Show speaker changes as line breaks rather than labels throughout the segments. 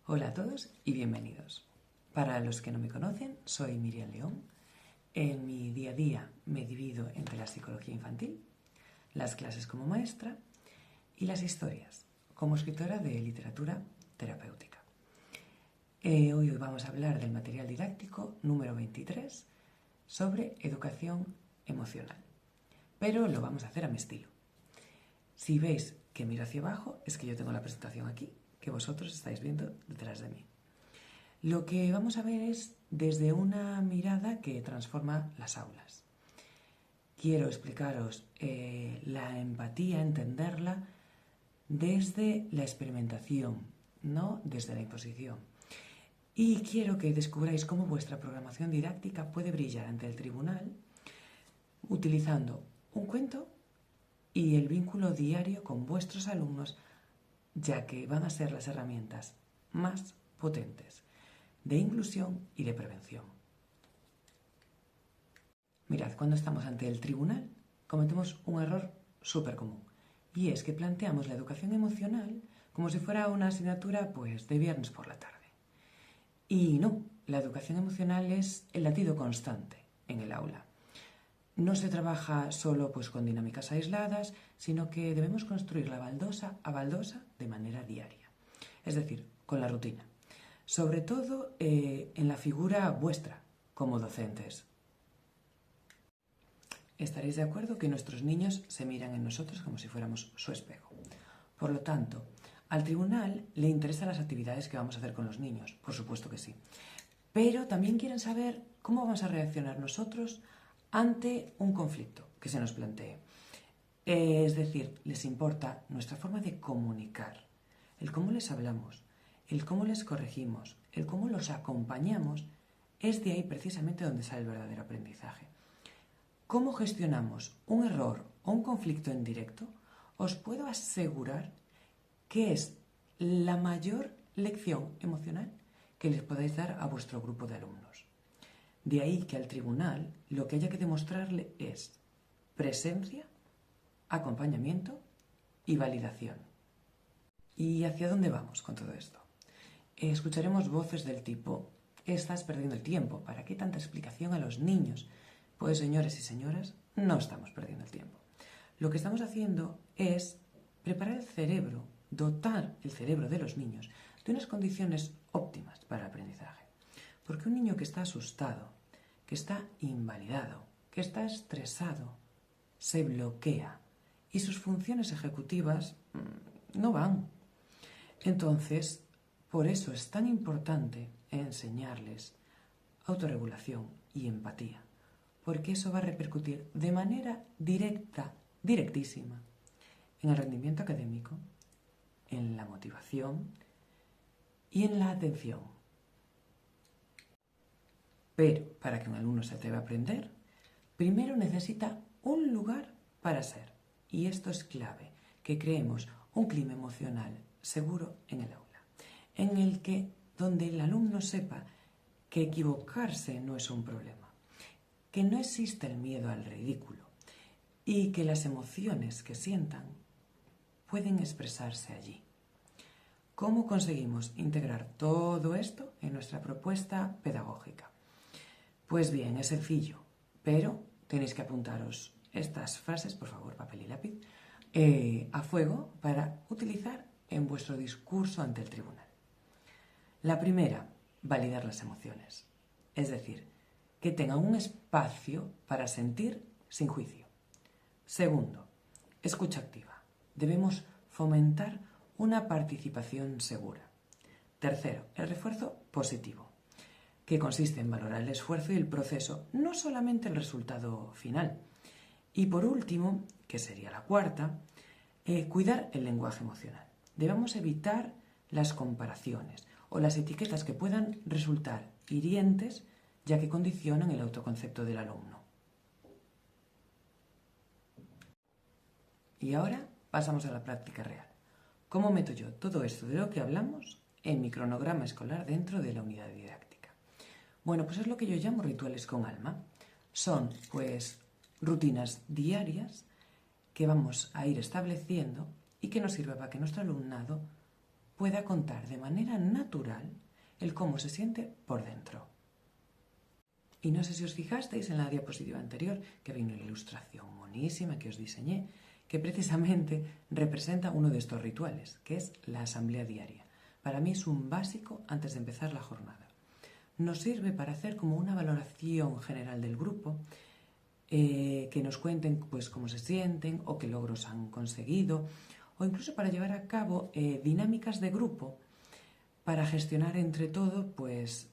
Hola a todos y bienvenidos. Para los que no me conocen, soy Miriam León. En mi día a día me divido entre la psicología infantil, las clases como maestra y las historias como escritora de literatura terapéutica. Hoy vamos a hablar del material didáctico número 23 sobre educación emocional, pero lo vamos a hacer a mi estilo. Si veis que miro hacia abajo, es que yo tengo la presentación aquí, que vosotros estáis viendo detrás de mí. Lo que vamos a ver es desde una mirada que transforma las aulas. Quiero explicaros la empatía, entenderla desde la experimentación, no desde la imposición. Y quiero que descubráis cómo vuestra programación didáctica puede brillar ante el tribunal utilizando un cuento y el vínculo diario con vuestros alumnos, ya que van a ser las herramientas más potentes de inclusión y de prevención. Mirad, cuando estamos ante el tribunal, cometemos un error súper común, y es que planteamos la educación emocional como si fuera una asignatura de viernes por la tarde. Y no, la educación emocional es el latido constante en el aula. No se trabaja solo con dinámicas aisladas, sino que debemos construirla baldosa a baldosa de manera diaria. Es decir, con la rutina. Sobre todo en la figura vuestra como docentes. Estaréis de acuerdo que nuestros niños se miran en nosotros como si fuéramos su espejo. Por lo tanto, al tribunal le interesan las actividades que vamos a hacer con los niños, por supuesto que sí. Pero también quieren saber cómo vamos a reaccionar nosotros ante un conflicto que se nos plantee. Es decir, les importa nuestra forma de comunicar, el cómo les hablamos, el cómo les corregimos, el cómo los acompañamos. Es de ahí precisamente donde sale el verdadero aprendizaje. ¿Cómo gestionamos un error o un conflicto en directo? Os puedo asegurar que es la mayor lección emocional que les podáis dar a vuestro grupo de alumnos. De ahí que al tribunal lo que haya que demostrarle es presencia, acompañamiento y validación. ¿Y hacia dónde vamos con todo esto? Escucharemos voces del tipo: estás perdiendo el tiempo, ¿para qué tanta explicación a los niños? Pues señores y señoras, no estamos perdiendo el tiempo. Lo que estamos haciendo es preparar el cerebro, dotar el cerebro de los niños de unas condiciones óptimas para el aprendizaje. Porque un niño que está asustado, que está invalidado, que está estresado, se bloquea y sus funciones ejecutivas no van. Entonces, por eso es tan importante enseñarles autorregulación y empatía, porque eso va a repercutir de manera directa, directísima, en el rendimiento académico, en la motivación y en la atención. Pero para que un alumno se atreva a aprender, primero necesita un lugar para ser. Y esto es clave, que creemos un clima emocional seguro en el aula, en el que donde el alumno sepa que equivocarse no es un problema, que no existe el miedo al ridículo y que las emociones que sientan pueden expresarse allí. ¿Cómo conseguimos integrar todo esto en nuestra propuesta pedagógica? Pues bien, es sencillo, pero tenéis que apuntaros estas frases, por favor, papel y lápiz, a fuego para utilizar en vuestro discurso ante el tribunal. La primera, validar las emociones. Es decir, que tengan un espacio para sentir sin juicio. Segundo, escucha activa. Debemos fomentar una participación segura. Tercero, el refuerzo positivo, que consiste en valorar el esfuerzo y el proceso, no solamente el resultado final. Y por último, que sería la cuarta, cuidar el lenguaje emocional. Debemos evitar las comparaciones o las etiquetas que puedan resultar hirientes, ya que condicionan el autoconcepto del alumno. Y ahora pasamos a la práctica real. ¿Cómo meto yo todo esto de lo que hablamos en mi cronograma escolar dentro de la unidad didáctica? Bueno, pues es lo que yo llamo rituales con alma. Son, rutinas diarias que vamos a ir estableciendo y que nos sirve para que nuestro alumnado pueda contar de manera natural el cómo se siente por dentro. Y no sé si os fijasteis en la diapositiva anterior que había una ilustración monísima que os diseñé, que precisamente representa uno de estos rituales, que es la asamblea diaria. Para mí es un básico antes de empezar la jornada. Nos sirve para hacer como una valoración general del grupo, que nos cuenten pues cómo se sienten o qué logros han conseguido, o incluso para llevar a cabo dinámicas de grupo para gestionar entre todo pues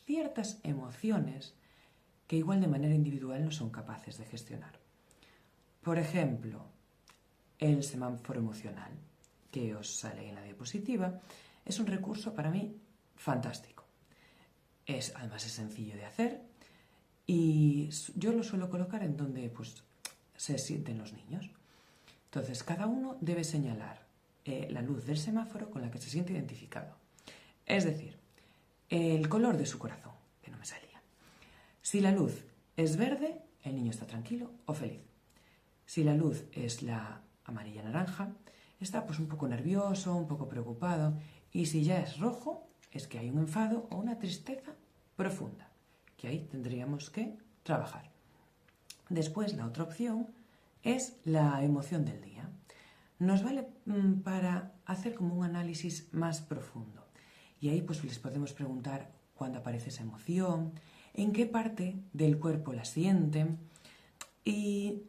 ciertas emociones que igual de manera individual no son capaces de gestionar. Por ejemplo, el semáforo emocional, que os sale en la diapositiva, es un recurso para mí fantástico. Además es sencillo de hacer y yo lo suelo colocar en donde pues, se sienten los niños. Entonces, cada uno debe señalar la luz del semáforo con la que se siente identificado. Es decir, el color de su corazón, que no me salía. Si la luz es verde, el niño está tranquilo o feliz. Si la luz es la amarilla-naranja, está pues un poco nervioso, un poco preocupado. Y si ya es rojo, es que hay un enfado o una tristeza profunda, que ahí tendríamos que trabajar. Después, la otra opción es la emoción del día. Nos vale para hacer como un análisis más profundo. Y ahí pues les podemos preguntar cuándo aparece esa emoción, en qué parte del cuerpo la sienten. Y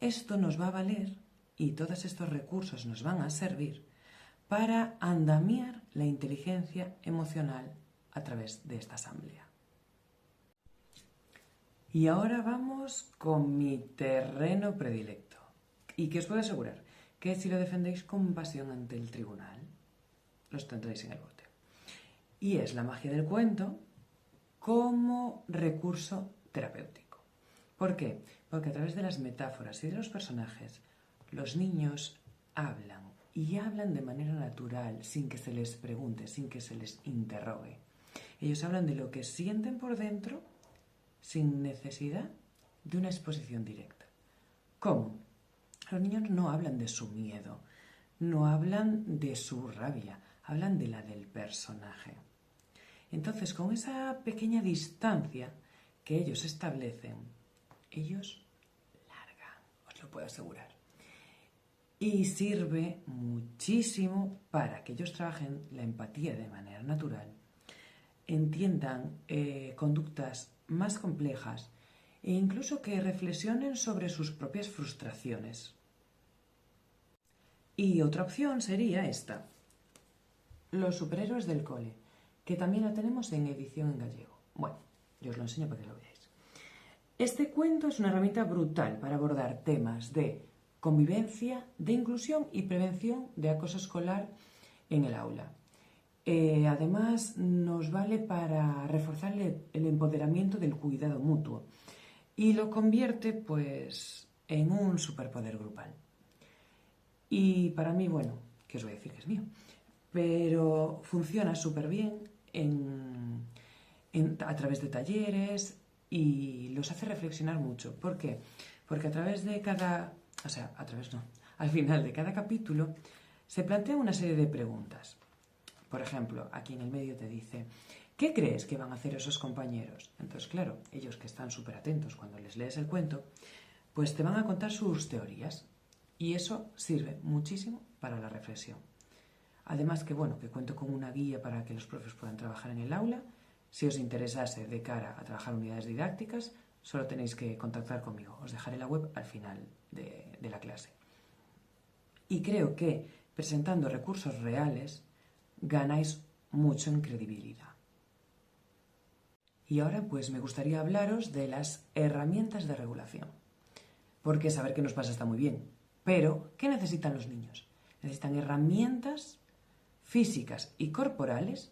esto nos va a valer, y todos estos recursos nos van a servir para andamiar la inteligencia emocional a través de esta asamblea. Y ahora vamos con mi terreno predilecto, y que os puedo asegurar que si lo defendéis con pasión ante el tribunal, los tendréis en el bote. Y es la magia del cuento como recurso terapéutico. ¿Por qué? Porque a través de las metáforas y de los personajes, los niños hablan y hablan de manera natural, sin que se les pregunte, sin que se les interrogue. Ellos hablan de lo que sienten por dentro sin necesidad de una exposición directa. ¿Cómo? Los niños no hablan de su miedo, no hablan de su rabia, hablan de la del personaje. Entonces, con esa pequeña distancia que ellos establecen, ellos largan, os lo puedo asegurar. Y sirve muchísimo para que ellos trabajen la empatía de manera natural, entiendan conductas más complejas e incluso que reflexionen sobre sus propias frustraciones. Y otra opción sería esta, Los superhéroes del cole, que también la tenemos en edición en gallego. Bueno, yo os lo enseño para que lo veáis. Este cuento es una herramienta brutal para abordar temas de convivencia, de inclusión y prevención de acoso escolar en el aula. Además, nos vale para reforzar el empoderamiento del cuidado mutuo y lo convierte, pues, en un superpoder grupal. Y para mí, bueno, ¿qué os voy a decir que es mío? Pero funciona súper bien a través de talleres y los hace reflexionar mucho. ¿Por qué? Porque al final de cada capítulo se plantea una serie de preguntas. Por ejemplo, aquí en el medio te dice, ¿qué crees que van a hacer esos compañeros? Entonces, claro, ellos que están súper atentos cuando les lees el cuento, pues te van a contar sus teorías y eso sirve muchísimo para la reflexión. Además que cuento con una guía para que los profes puedan trabajar en el aula. Si os interesase de cara a trabajar unidades didácticas, solo tenéis que contactar conmigo. Os dejaré la web al final de la clase. Y creo que presentando recursos reales ganáis mucho en credibilidad. Y ahora pues me gustaría hablaros de las herramientas de regulación. Porque saber qué nos pasa está muy bien. Pero, ¿qué necesitan los niños? Necesitan herramientas físicas y corporales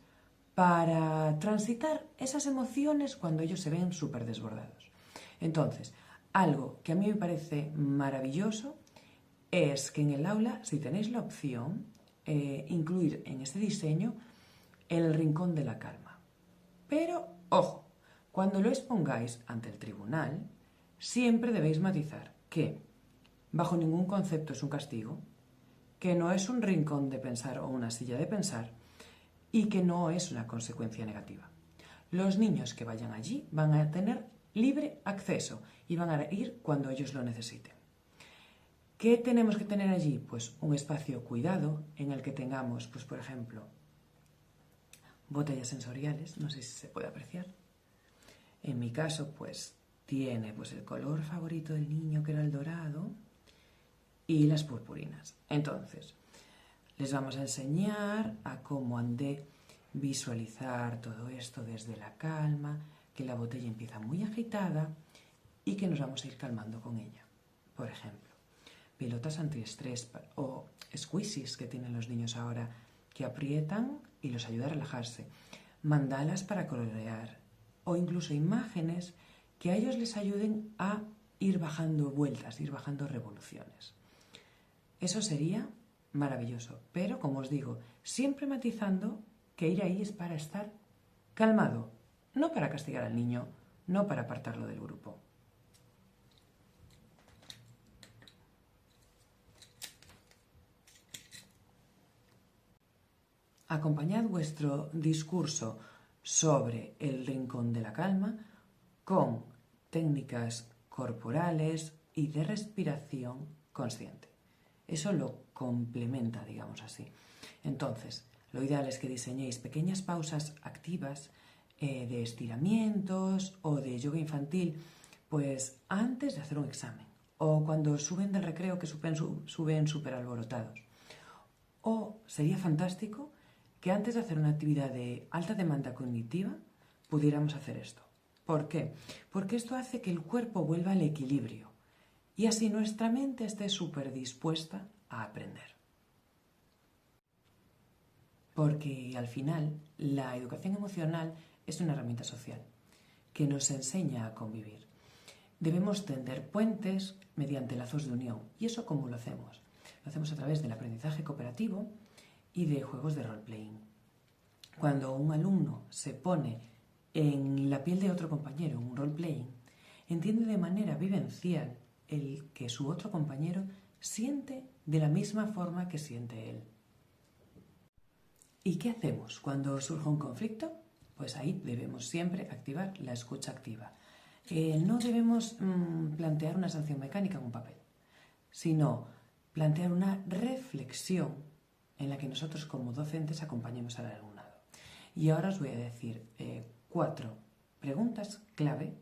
para transitar esas emociones cuando ellos se ven súper desbordados. Entonces, algo que a mí me parece maravilloso es que en el aula, si tenéis la opción, incluir en este diseño el rincón de la calma. Pero, ojo, cuando lo expongáis ante el tribunal, siempre debéis matizar que bajo ningún concepto es un castigo que no es un rincón de pensar o una silla de pensar y que no es una consecuencia negativa. Los niños que vayan allí van a tener libre acceso y van a ir cuando ellos lo necesiten. ¿Qué tenemos que tener allí? Pues un espacio cuidado en el que tengamos, pues por ejemplo, botellas sensoriales, no sé si se puede apreciar. En mi caso, pues tiene pues el color favorito del niño, que era el dorado, y las purpurinas. Entonces, les vamos a enseñar a cómo han de visualizar todo esto desde la calma, que la botella empieza muy agitada y que nos vamos a ir calmando con ella. Por ejemplo, pelotas antiestrés o squeezies que tienen los niños ahora, que aprietan y los ayuda a relajarse, mandalas para colorear o incluso imágenes que a ellos les ayuden a ir bajando vueltas, ir bajando revoluciones. Eso sería maravilloso, pero como os digo, siempre matizando que ir ahí es para estar calmado, no para castigar al niño, no para apartarlo del grupo. Acompañad vuestro discurso sobre el rincón de la calma con técnicas corporales y de respiración consciente. Eso lo complementa, digamos así. Entonces, lo ideal es que diseñéis pequeñas pausas activas de estiramientos o de yoga infantil, pues antes de hacer un examen o cuando suben del recreo, que suben súper alborotados. O sería fantástico que antes de hacer una actividad de alta demanda cognitiva pudiéramos hacer esto. ¿Por qué? Porque esto hace que el cuerpo vuelva al equilibrio y así nuestra mente esté súper dispuesta a aprender. Porque al final la educación emocional es una herramienta social que nos enseña a convivir. Debemos tender puentes mediante lazos de unión. ¿Y eso cómo lo hacemos? Lo hacemos a través del aprendizaje cooperativo y de juegos de role-playing. Cuando un alumno se pone en la piel de otro compañero en un role-playing, entiende de manera vivencial el que su otro compañero siente de la misma forma que siente él. ¿Y qué hacemos cuando surge un conflicto? Pues ahí debemos siempre activar la escucha activa. No debemos plantear una sanción mecánica en un papel, sino plantear una reflexión en la que nosotros como docentes acompañemos al alumnado. Y ahora os voy a decir 4 preguntas clave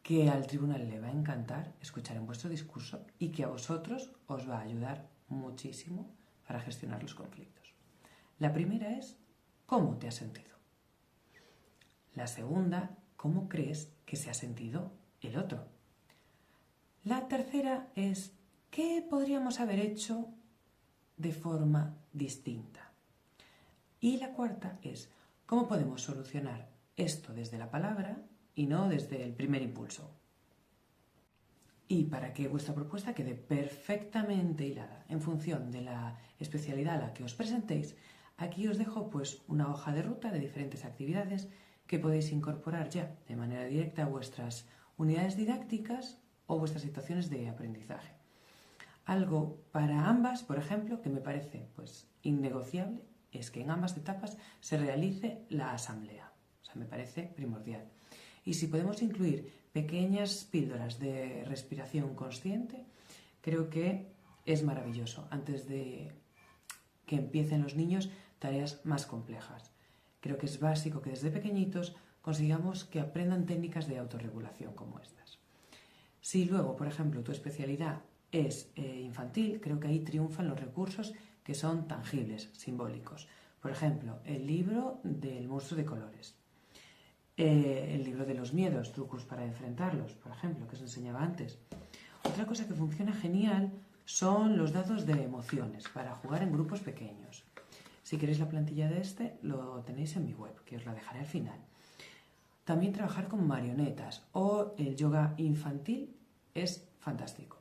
que al tribunal le va a encantar escuchar en vuestro discurso y que a vosotros os va a ayudar muchísimo para gestionar los conflictos. La primera es, ¿cómo te has sentido? La segunda, ¿cómo crees que se ha sentido el otro? La tercera es, ¿qué podríamos haber hecho de forma distinta? Y la cuarta es, ¿cómo podemos solucionar esto desde la palabra y no desde el primer impulso? Y para que vuestra propuesta quede perfectamente hilada en función de la especialidad a la que os presentéis, aquí os dejo pues una hoja de ruta de diferentes actividades que podéis incorporar ya de manera directa a vuestras unidades didácticas o vuestras situaciones de aprendizaje. Algo para ambas, por ejemplo, que me parece pues innegociable, es que en ambas etapas se realice la asamblea. O sea, me parece primordial. Y si podemos incluir pequeñas píldoras de respiración consciente, creo que es maravilloso antes de que empiecen los niños tareas más complejas. Creo que es básico que desde pequeñitos consigamos que aprendan técnicas de autorregulación como estas. Si luego, por ejemplo, tu especialidad es infantil, creo que ahí triunfan los recursos que son tangibles, simbólicos. Por ejemplo, el libro del monstruo de colores, el libro de los miedos, trucos para enfrentarlos, por ejemplo, que os enseñaba antes. Otra cosa que funciona genial son los dados de emociones para jugar en grupos pequeños. Si queréis la plantilla de este, lo tenéis en mi web, que os la dejaré al final. También trabajar con marionetas o el yoga infantil es fantástico.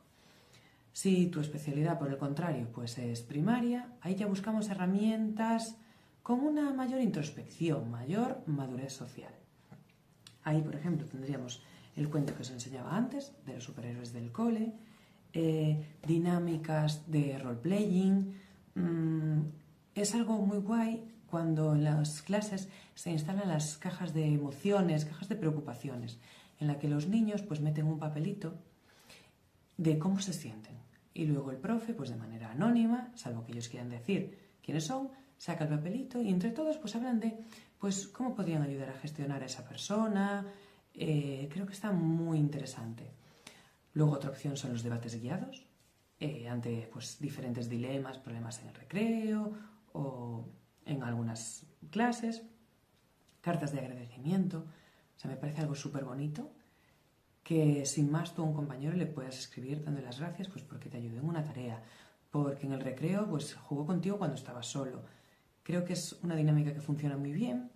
Si tu especialidad, por el contrario, pues es primaria, ahí ya buscamos herramientas con una mayor introspección, mayor madurez social. Ahí, por ejemplo, tendríamos el cuento que os enseñaba antes, de los superhéroes del cole, dinámicas de role-playing. Es algo muy guay cuando en las clases se instalan las cajas de emociones, cajas de preocupaciones, en la que los niños pues meten un papelito de cómo se sienten. Y luego el profe, pues de manera anónima, salvo que ellos quieran decir quiénes son, saca el papelito y entre todos pues hablan de pues cómo podrían ayudar a gestionar a esa persona. Creo que está muy interesante. Luego otra opción son los debates guiados, ante pues, diferentes dilemas, problemas en el recreo o en algunas clases. Cartas de agradecimiento. O sea, me parece algo súper bonito que sin más tú a un compañero le puedas escribir dándole las gracias pues porque te ayudó en una tarea, porque en el recreo pues jugó contigo cuando estabas solo. Creo que es una dinámica que funciona muy bien.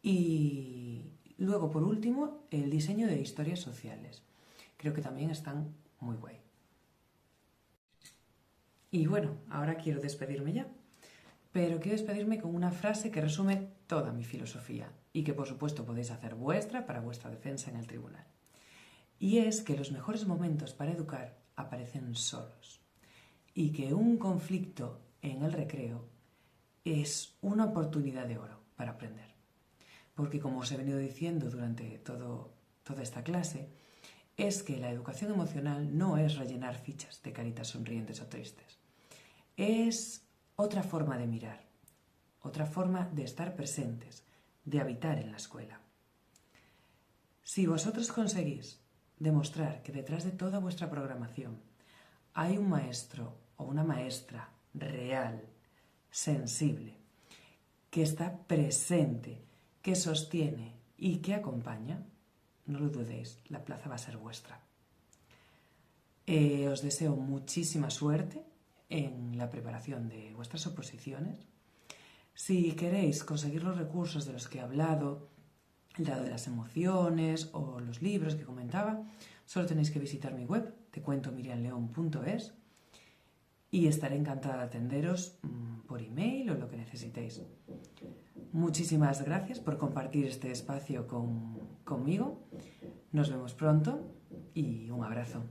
Y luego, por último, el diseño de historias sociales. Creo que también están muy guay. Y bueno, ahora quiero despedirme ya. Pero quiero despedirme con una frase que resume toda mi filosofía y que por supuesto podéis hacer vuestra para vuestra defensa en el tribunal. Y es que los mejores momentos para educar aparecen solos y que un conflicto en el recreo es una oportunidad de oro para aprender. Porque como os he venido diciendo durante toda esta clase, es que la educación emocional no es rellenar fichas de caritas sonrientes o tristes. Es otra forma de mirar, otra forma de estar presentes, de habitar en la escuela. Si vosotros conseguís demostrar que detrás de toda vuestra programación hay un maestro o una maestra real, sensible, que está presente, que sostiene y que acompaña, no lo dudéis, la plaza va a ser vuestra. Os deseo muchísima suerte en la preparación de vuestras oposiciones. Si queréis conseguir los recursos de los que he hablado, el dado de las emociones o los libros que comentaba, solo tenéis que visitar mi web, tecuentomiriamleon.es, y estaré encantada de atenderos por email o lo que necesitéis. Muchísimas gracias por compartir este espacio conmigo. Nos vemos pronto y un abrazo.